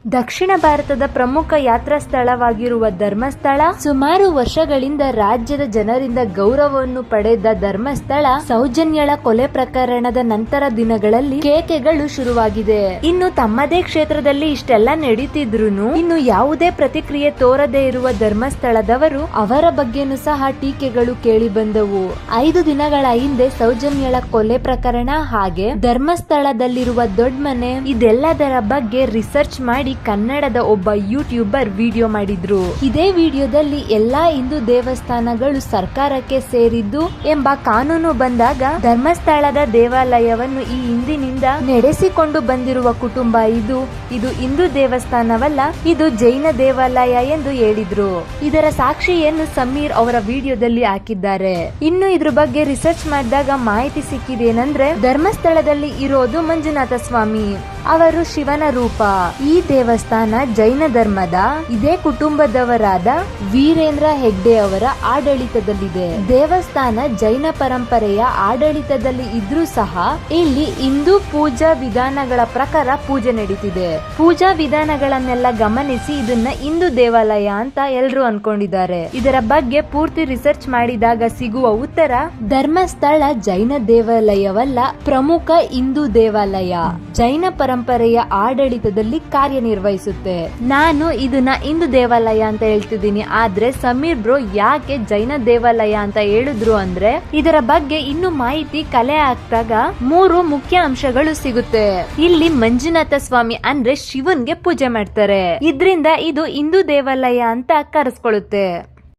ದಕ್ಷಿಣ ಭಾರತದ ಪ್ರಮುಖ ಯಾತ್ರಾ ಸ್ಥಳವಾಗಿರುವ ಧರ್ಮಸ್ಥಳ ಸುಮಾರು ವರ್ಷಗಳಿಂದ ರಾಜ್ಯದ ಜನರಿಂದ ಗೌರವವನ್ನು ಪಡೆದ ಧರ್ಮಸ್ಥಳ ಸೌಜನ್ಯಳ ಕೊಲೆ ಪ್ರಕರಣದ ನಂತರ ದಿನಗಳಲ್ಲಿ ಕೇಕೆಗಳು ಶುರುವಾಗಿದೆ. ಇನ್ನು ತಮ್ಮದೇ ಕ್ಷೇತ್ರದಲ್ಲಿ ಇಷ್ಟೆಲ್ಲ ನಡೀತಿದ್ರೂನು ಇನ್ನು ಯಾವುದೇ ಪ್ರತಿಕ್ರಿಯೆ ತೋರದೇ ಇರುವ ಧರ್ಮಸ್ಥಳದವರು ಅವರ ಬಗ್ಗೆನೂ ಸಹ ಟೀಕೆಗಳು ಕೇಳಿ ಬಂದವು. 5 ದಿನಗಳ ಹಿಂದೆ ಸೌಜನ್ಯಳ ಕೊಲೆ ಪ್ರಕರಣ ಹಾಗೆ ಧರ್ಮಸ್ಥಳದಲ್ಲಿರುವ ದೊಡ್ಡ ಮನೆ ಇದೆಲ್ಲದರ ಬಗ್ಗೆ ರಿಸರ್ಚ್ ಮಾಡಿ ಕನ್ನಡದ ಒಬ್ಬ ಯೂಟ್ಯೂಬರ್ ವಿಡಿಯೋ ಮಾಡಿದ್ರು. ಇದೇ ವಿಡಿಯೋದಲ್ಲಿ ಎಲ್ಲಾ ಹಿಂದೂ ದೇವಸ್ಥಾನಗಳು ಸರ್ಕಾರಕ್ಕೆ ಸೇರಿದ್ದು ಎಂಬ ಕಾನೂನು ಬಂದಾಗ ಧರ್ಮಸ್ಥಳದ ದೇವಾಲಯವನ್ನು ಈ ಹಿಂದಿನಿಂದ ನಡೆಸಿಕೊಂಡು ಬಂದಿರುವ ಕುಟುಂಬ ಇದು ಹಿಂದೂ ದೇವಸ್ಥಾನವಲ್ಲ, ಇದು ಜೈನ ದೇವಾಲಯ ಎಂದು ಹೇಳಿದ್ರು. ಇದರ ಸಾಕ್ಷಿಯನ್ನು ಸಮೀರ್ ಅವರ ವಿಡಿಯೋದಲ್ಲಿ ಹಾಕಿದ್ದಾರೆ. ಇನ್ನು ಇದ್ರ ಬಗ್ಗೆ ರಿಸರ್ಚ್ ಮಾಡಿದಾಗ ಮಾಹಿತಿ ಸಿಕ್ಕಿದೇನೆಂದ್ರೆ ಧರ್ಮಸ್ಥಳದಲ್ಲಿ ಇರೋದು ಮಂಜುನಾಥ ಸ್ವಾಮಿ, ಅವರು ಶಿವನ ರೂಪ. ಈ ದೇವಸ್ಥಾನ ಜೈನ ಧರ್ಮದ ಇದೇ ಕುಟುಂಬದವರಾದ ವೀರೇಂದ್ರ ಹೆಗ್ಡೆ ಅವರ ಆಡಳಿತದಲ್ಲಿದೆ. ದೇವಸ್ಥಾನ ಜೈನ ಪರಂಪರೆಯ ಆಡಳಿತದಲ್ಲಿ ಇದ್ರೂ ಸಹ ಇಲ್ಲಿ ಹಿಂದೂ ಪೂಜಾ ವಿಧಾನಗಳ ಪ್ರಕಾರ ಪೂಜೆ ನಡೀತಿದೆ. ಪೂಜಾ ವಿಧಾನಗಳನ್ನೆಲ್ಲ ಗಮನಿಸಿ ಇದನ್ನ ಹಿಂದೂ ದೇವಾಲಯ ಅಂತ ಎಲ್ರು ಅನ್ಕೊಂಡಿದ್ದಾರೆ. ಇದರ ಬಗ್ಗೆ ಪೂರ್ತಿ ರಿಸರ್ಚ್ ಮಾಡಿದಾಗ ಸಿಗುವ ಉತ್ತರ ಧರ್ಮಸ್ಥಳ ಜೈನ ದೇವಾಲಯವಲ್ಲ, ಪ್ರಮುಖ ಹಿಂದೂ ದೇವಾಲಯ. ಜೈನ ಪರಂಪರೆಯ ಆಡಳಿತದಲ್ಲಿ ಕಾರ್ಯನಿರ್ವಹಿಸುತ್ತೆ. ನಾನು ಇದನ್ನ ಹಿಂದೂ ದೇವಾಲಯ ಅಂತ ಹೇಳ್ತಿದ್ದೀನಿ, ಆದ್ರೆ ಸಮೀರ್ ಬ್ರೋ ಯಾಕೆ ಜೈನ ದೇವಾಲಯ ಅಂತ ಹೇಳಿದ್ರು ಅಂದ್ರೆ ಇದರ ಬಗ್ಗೆ ಇನ್ನು ಮಾಹಿತಿ ಕಲೆ ಹಾಕಿದಾಗ 3 ಮುಖ್ಯ ಅಂಶಗಳು ಸಿಗುತ್ತೆ. ಇಲ್ಲಿ ಮಂಜುನಾಥ ಸ್ವಾಮಿ ಅಂದ್ರೆ ಶಿವನ್ಗೆ ಪೂಜೆ ಮಾಡ್ತಾರೆ, ಇದ್ರಿಂದ ಇದು ಹಿಂದೂ ದೇವಾಲಯ ಅಂತ ಕರೆಸ್ಕೊಳ್ಳುತ್ತೆ.